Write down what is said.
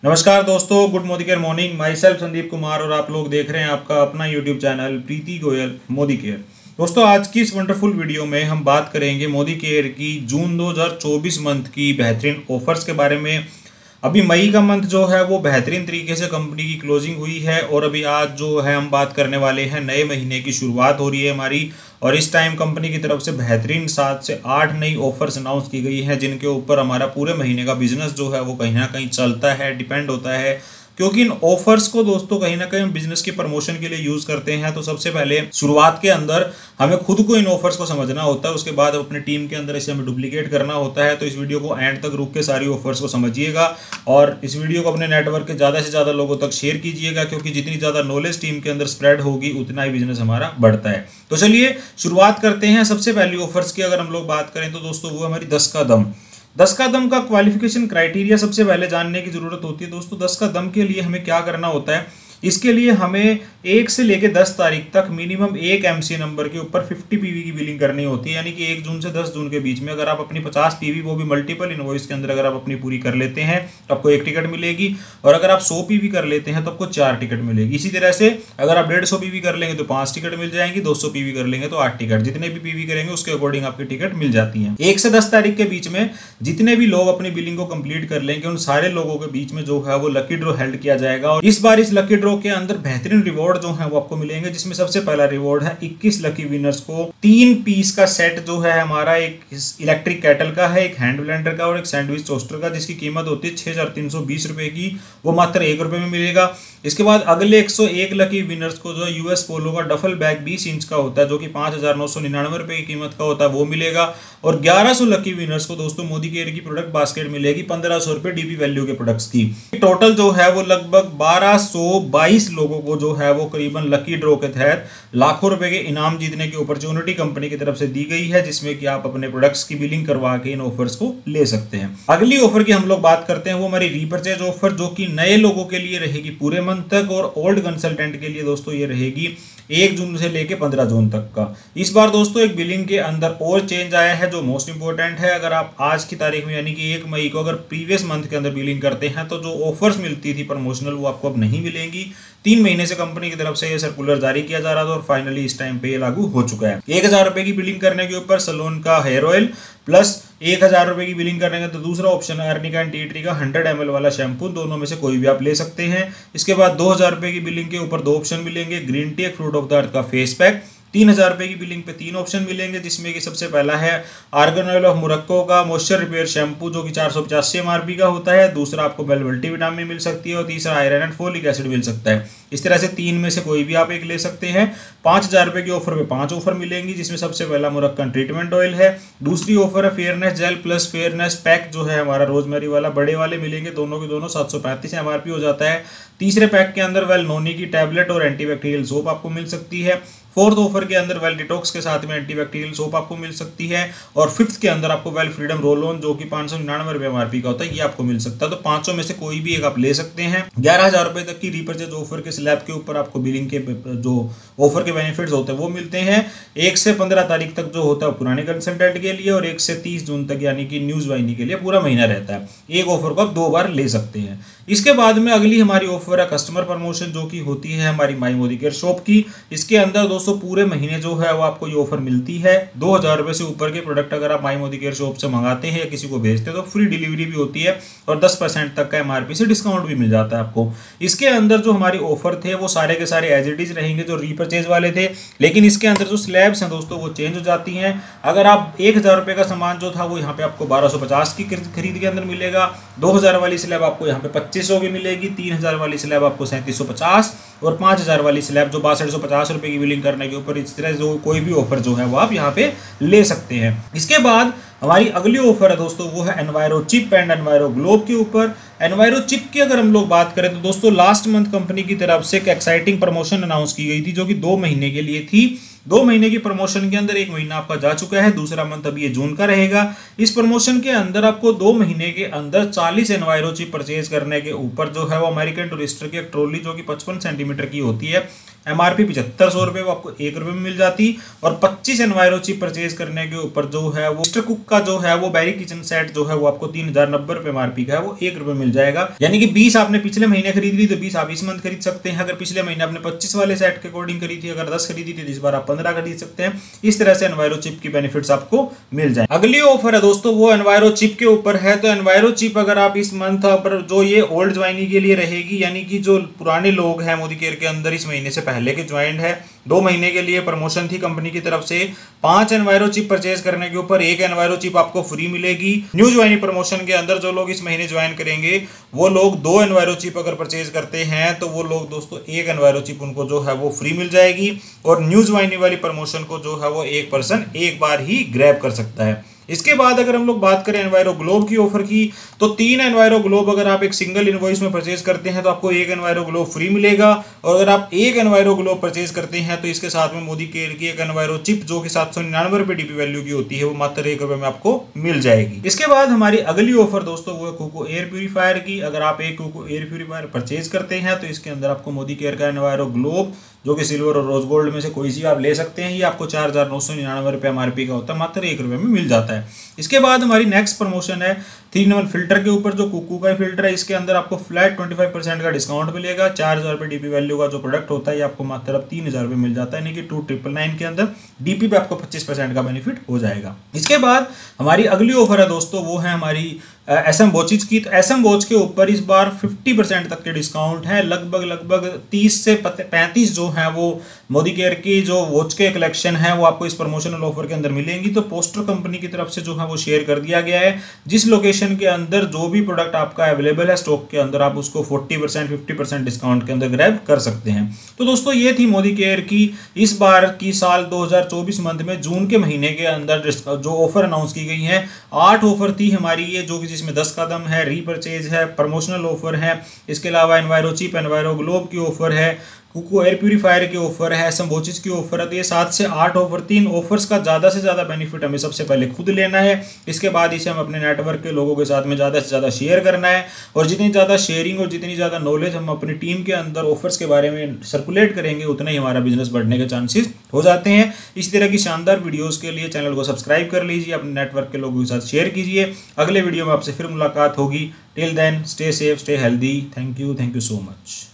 नमस्कार दोस्तों, good Modi care morning. My self Sandeep Kumar और आप लोग देख रहे हैं आपका अपना यूट्यूब चैनल प्रीति गोयल मोदी केयर। दोस्तों, आज की इस वंडरफुल वीडियो में हम बात करेंगे मोदी केयर की जून 2024 मंथ की बेहतरीन ऑफर्स के बारे में। अभी मई का मंथ जो है वो बेहतरीन तरीके से कंपनी की क्लोजिंग हुई है और अभी आज जो है हम बात करने वाले हैं नए महीने की शुरुआत हो रही है हमारी। और इस टाइम कंपनी की तरफ से बेहतरीन 7 से 8 नई ऑफर्स अनाउंस की गई हैं, जिनके ऊपर हमारा पूरे महीने का बिजनेस जो है वो कहीं ना कहीं चलता है, डिपेंड होता है। क्योंकि इन ऑफर्स को दोस्तों कहीं ना कहीं हम बिजनेस के प्रमोशन के लिए यूज करते हैं। तो सबसे पहले शुरुआत के अंदर हमें खुद को इन ऑफर्स को समझना होता है, उसके बाद अपनी टीम के अंदर इसे हमें डुप्लीकेट करना होता है। तो इस वीडियो को एंड तक रुक के सारी ऑफर्स को समझिएगा और इस वीडियो को अपने नेटवर्क के ज़्यादा से ज़्यादा लोगों तक शेयर कीजिएगा, क्योंकि जितनी ज़्यादा नॉलेज टीम के अंदर स्प्रेड होगी उतना ही बिजनेस हमारा बढ़ता है। तो चलिए शुरुआत करते हैं। सबसे पहली ऑफर्स की अगर हम लोग बात करें तो दोस्तों वो हमारी 10 का दम का क्वालिफिकेशन क्राइटेरिया सबसे पहले जानने की जरूरत होती है। दोस्तों 10 का दम के लिए हमें क्या करना होता है, इसके लिए हमें 1 से लेकर 10 तारीख तक मिनिमम एक एमसी नंबर के ऊपर 50 पीवी की बिलिंग करनी होती है। यानी कि 1 जून से 10 जून के बीच में अगर आप अपनी 50 पीवी वो भी मल्टीपल इनवॉइस के अंदर अगर आप अपनी पूरी कर लेते हैं तो आपको 1 टिकट मिलेगी, और अगर आप 100 पीवी कर लेते हैं तो आपको 4 टिकट मिलेगी। इसी तरह से अगर आप 150 पीवी कर लेंगे तो 5 टिकट मिल जाएंगी, 200 पीवी कर लेंगे तो 8 टिकट। जितने भी पीवी करेंगे उसके अकॉर्डिंग आपकी टिकट मिल जाती है। 1 से 10 तारीख के बीच में जितने भी लोग अपनी बिलिंग को कंप्लीट कर लेंगे उन सारे लोगों के बीच में जो है वो लकी ड्रॉ हेल्ड किया जाएगा। और इस बार इस लकी ड्रॉ के अंदर बेहतरीन रिवॉर्ड जो है वो आपको मिलेंगे, जिसमें सबसे पहला रिवॉर्ड है 21 लकी विनर्स को 3 पीस का सेट जो है हमारा, एक इलेक्ट्रिक कैटल का है, एक हैंड ब्लेंडर का और एक सैंडविच टोस्टर का, जिसकी कीमत होती है 6,320 रुपए की, वो मात्र 1 रुपए में मिलेगा। इसके बाद अगले 101 लकी विनर्स को जो यूएस पोलो का डफल बैग 20 इंच का होता है, जो कि 5,999 रुपए की कीमत का होता है, वो मिलेगा। और 1100 लकी विनर्स को दोस्तों मोदी केयर की प्रोडक्ट बास्केट मिलेगी 1500 रुपए डीपी वैल्यू के प्रोडक्ट्स की। टोटल जो है वो लगभग 1222 लोगों को जो है वो करीबन लकी ड्रॉ के तहत लाखों रुपए के इनाम जीतने की अपॉर्चुनिटी कंपनी की तरफ से दी गई है, जिसमें कि आप अपने प्रोडक्ट्स की बिलिंग करवा के इन ऑफर्स को ले सकते हैं। अगली ऑफर की हम लोग बात करते हैं वो हमारी रीपर्चेज ऑफर, जो कि नए लोगों के लिए रहेगी पूरे मंथ तक, और ओल्ड कंसल्टेंट के लिए दोस्तों ये रहेगी 1 जून से लेके 15 जून तक का। इस बार दोस्तों एक बिलिंग के अंदर और चेंज आया है जो मोस्ट इंपोर्टेंट है। अगर आप आज की तारीख में यानी कि 1 मई को अगर प्रीवियस मंथ के अंदर बिलिंग करते हैं तो जो ऑफर्स मिलती थी प्रमोशनल वो आपको अब नहीं मिलेंगी। 3 महीने से कंपनी की तरफ से ये सर्कुलर जारी किया जा रहा था और फाइनली इस टाइम पे ये लागू हो चुका है। 1000 रुपए की बिलिंग करने के ऊपर सलोन का हेयर ऑयल प्लस 1000 रुपए की बिलिंग करने का तो दूसरा ऑप्शन है अर्निका एंड टी ट्री का 100 ml वाला शैम्पू, दोनों में से कोई भी आप ले सकते हैं। इसके बाद 2000 रुपए की बिलिंग के ऊपर 2 ऑप्शन मिलेंगे, ग्रीन टी एक फ्रूट ऑफ द अर्थ का फेस पैक। 3000 रुपए की बिलिंग पे 3 ऑप्शन मिलेंगे, जिसमें कि सबसे पहला है आर्गन ऑयल ऑफ मोरक्को का मॉइस्चर रिपेयर शैम्पू, जो कि 485 एमआरपी का होता है। दूसरा आपको बेल मल्टीविटामिन मिल सकती है और तीसरा आयरन एंड फोलिक एसिड मिल सकता है। इस तरह से 3 में से कोई भी आप एक ले सकते हैं। 5000 रुपए की ऑफर में 5 ऑफर मिलेंगी, जिसमें सबसे पहला मोरक्कन ट्रीटमेंट ऑयल है। दूसरी ऑफर है fairness gel plus fairness pack, जो है हमारा रोजमेरी वाला, बड़े वाले मिलेंगे, दोनों के दोनों 735 एमआरपी हो जाता है। तीसरे पैक के अंदर वेल नोनी की टैबलेट और एंटीबैक्टीरियल सोप आपको मिल सकती है। फोर्थ ऑफर के अंदर वेल डिटॉक्स के साथ में एंटीबैक्टीरियल सोप आपको मिल सकती है। और फिफ्थ के अंदर आपको वेल फ्रीडम रोल ऑन, जो कि 599 रुपए एमआरपी का होता है, ये आपको मिल सकता है। तो पांचों में से कोई भी एक आप ले सकते हैं। 11,000 रुपए तक की रीपर्चेज ऑफर के स्लैब के ऊपर आपको बिलिंग के जो ऑफर के बेनिफिट्स होते हैं वो मिलते हैं। 1 से 15 तारीख तक जो होता है पुराने कंसल्टेंट के लिए, और 1 से 30 जून तक यानी कि न्यूज वाहिनी के लिए पूरा महीना रहता है। एक ऑफर को आप 2 बार ले सकते हैं। इसके बाद में अगली हमारी ऑफर है कस्टमर प्रमोशन, जो कि होती है हमारी माई मोदी केयर शॉप की। इसके अंदर दोस्तों पूरे महीने जो है वो आपको ये ऑफर मिलती है। 2000 रुपए से ऊपर के प्रोडक्ट अगर आप माई मोदी केयर शॉप से मंगाते हैं या किसी को भेजते हैं तो फ्री डिलीवरी भी होती है और 10% तक का एमआरपी से डिस्काउंट भी मिल जाता है आपको। इसके अंदर जो हमारी ऑफर थे वो सारे के सारे एज इट इज रहेंगे जो रीपर्चेज वाले थे, लेकिन इसके अंदर जो स्लैब्स हैं दोस्तों वो चेंज हो जाती हैं। अगर आप 1000 रुपए का सामान जो था वो यहाँ पे आपको 1250 की खरीद के अंदर मिलेगा। 2000 वाली स्लैब आपको यहाँ पे 2500 की मिलेगी। 3000 वाली स्लैब आपको 3750 और 5000 वाली स्लैब जो 6250 रुपए की बिलिंग करने के ऊपर। इस तरह जो कोई भी ऑफर जो है वो आप यहाँ पे ले सकते हैं। इसके बाद हमारी अगली ऑफर है दोस्तों वो है enviro chip and enviro globe के ऊपर। एनवायरो चिप की अगर हम लोग बात करें तो दोस्तों लास्ट मंथ कंपनी की तरफ से एक एक्साइटिंग प्रमोशन अनाउंस की गई थी, जो कि 2 महीने के लिए थी। 2 महीने की प्रमोशन के अंदर 1 महीना आपका जा चुका है, दूसरा मंथ अभी ये जून का रहेगा। इस प्रमोशन के अंदर आपको 2 महीने के अंदर 40 एनवायरो चिप परचेज करने के ऊपर जो है वो अमेरिकन टूरिस्टर की एक ट्रॉली, जो कि 55 सेंटीमीटर की होती है, MRP 7500 रुपये, वो आपको 1 रुपये में मिल जाती। और 25 एनवायरो चिप परचेज करने के ऊपर जो है वो मिस्टर कुक का जो है वो बैरी किचन सेट जो है वो आपको 3090 रुपये MRP का है, वो 1 रुपये मिल जाएगा। यानी कि 20 आपने पिछले महीने खरीद ली तो 20 आप इस मंथ खरीद सकते हैं। अगर पिछले महीने आपने 25 वाले सेट के अकॉर्डिंग खरीदी थी, अगर 10 खरीदी थी तो इस बार आप 15 खरीद सकते हैं। इस तरह से एनवायरो चिप की बेनिफिट्स आपको मिल जाए। अगली ऑफर है दोस्तों वो एनवायरो चिप के ऊपर है। तो एनवायरो चिप अगर आप इस मंथ पर जो ये ओल्ड ज्वाइनी के लिए रहेगी, यानी कि जो पुराने लोग हैं मोदी केयर के अंदर इस महीने से पहले के ज्वाइंट है, 2 महीने के लिए प्रमोशन थी कंपनी की तरफ से। 5 एनवायरो चिप परचेज करने के ऊपर 1 एनवायरो चिप आपको फ्री मिलेगी। न्यू ज्वाइनी प्रमोशन के अंदर जो लोग इस महीने ज्वाइन करेंगे वो लोग 2 एनवायरो चिप अगर परचेज करते हैं तो वो लोग दोस्तों 1 एनवायरो चिप उनको जो है वो फ्री मिल जाएगी। और न्यू ज्वाइनी वाली प्रमोशन को जो है वो एक पर्सन एक बार ही ग्रैब कर सकता है। इसके बाद अगर हम लोग बात करें एनवायरो ग्लोब की ऑफर की, तो 3 एनवायरो ग्लोब अगर आप एक सिंगल इनवॉइस में परचेज करते हैं तो आपको 1 एनवायरो ग्लोब फ्री मिलेगा। और अगर आप 1 एनवायरो ग्लोब परचेज करते हैं तो इसके साथ में मोदी केयर की 1 एनवायरो चिप जो कि 799 रुपये डीपी वैल्यू की होती है वो मात्र 1 रुपये में आपको मिल जाएगी। इसके बाद हमारी अगली ऑफर दोस्तों वो है कुको एयर प्यूरीफायर की। अगर आप एक कुको एयर प्यूरीफायर परचेज करते हैं तो इसके अंदर आपको मोदी केयर का एनवायरो ग्लोब जो कि सिल्वर और रोज गोल्ड में से कोई सी आप ले सकते हैं, ये आपको 4999 रुपये MRP का होता है, मात्र 1 रुपये में मिल जाता है। इसके बाद हमारी नेक्स्ट प्रमोशन है 3-in-1 फिल्टर के ऊपर। जो कुकू का फिल्टर है इसके अंदर आपको फ्लैट 25% का डिस्काउंट मिलेगा। 4000 रुपये डीपी वैल्यू का जो प्रोडक्ट होता है ये आपको मात्र अब 3000 रुपये मिल जाता है, यानी कि 2999 के अंदर डीपी पे आपको 25% का बेनिफिट हो जाएगा। इसके बाद हमारी अगली ऑफर है दोस्तों वो है हमारी SM वॉचेज की। तो SM वॉच के ऊपर इस बार 50% तक के डिस्काउंट है। लगभग 30 से 35 जो है वो मोदी केयर की जो वॉच के कलेक्शन है वो आपको इस प्रमोशनल ऑफर के अंदर मिलेंगी। तो पोस्टर कंपनी की तरफ से जो है वो शेयर कर दिया गया है, जिस लोकेशन के अंदर जो भी प्रोडक्ट आपका अवेलेबल है स्टॉक के अंदर आप उसको 40% 50% डिस्काउंट के अंदर ग्रैब कर सकते हैं। तो दोस्तों ये थी मोदी केयर की इस बार की साल 2024 मंथ में जून के महीने के अंदर जो ऑफर अनाउंस की गई है। 8 ऑफर थी हमारी ये, जो कि जिसमें 10 कदम है, रीपरचेज है, प्रमोशनल ऑफर है, इसके अलावा एनवायरो चिप, एनवायरो ग्लोब की ऑफर है, कुको एयर प्यूरीफायर की ऑफर है, SM वॉचेज की ऑफर है। तो ये 7 से 8 ऑफर, 3 ऑफर्स का ज़्यादा से ज़्यादा बेनिफिट हमें सबसे पहले खुद लेना है। इसके बाद इसे हम अपने नेटवर्क के लोगों के साथ में ज़्यादा से ज़्यादा शेयर करना है। और जितनी ज़्यादा शेयरिंग और जितनी ज़्यादा नॉलेज हम अपनी टीम के अंदर ऑफर्स के बारे में सर्कुलेट करेंगे उतना ही हमारा बिजनेस बढ़ने के चांसेस हो जाते हैं। इस तरह की शानदार वीडियोज़ के लिए चैनल को सब्सक्राइब कर लीजिए, अपने नेटवर्क के लोगों के साथ शेयर कीजिए। अगले वीडियो में आपसे फिर मुलाकात होगी। Till then stay safe, stay healthy. Thank you so much.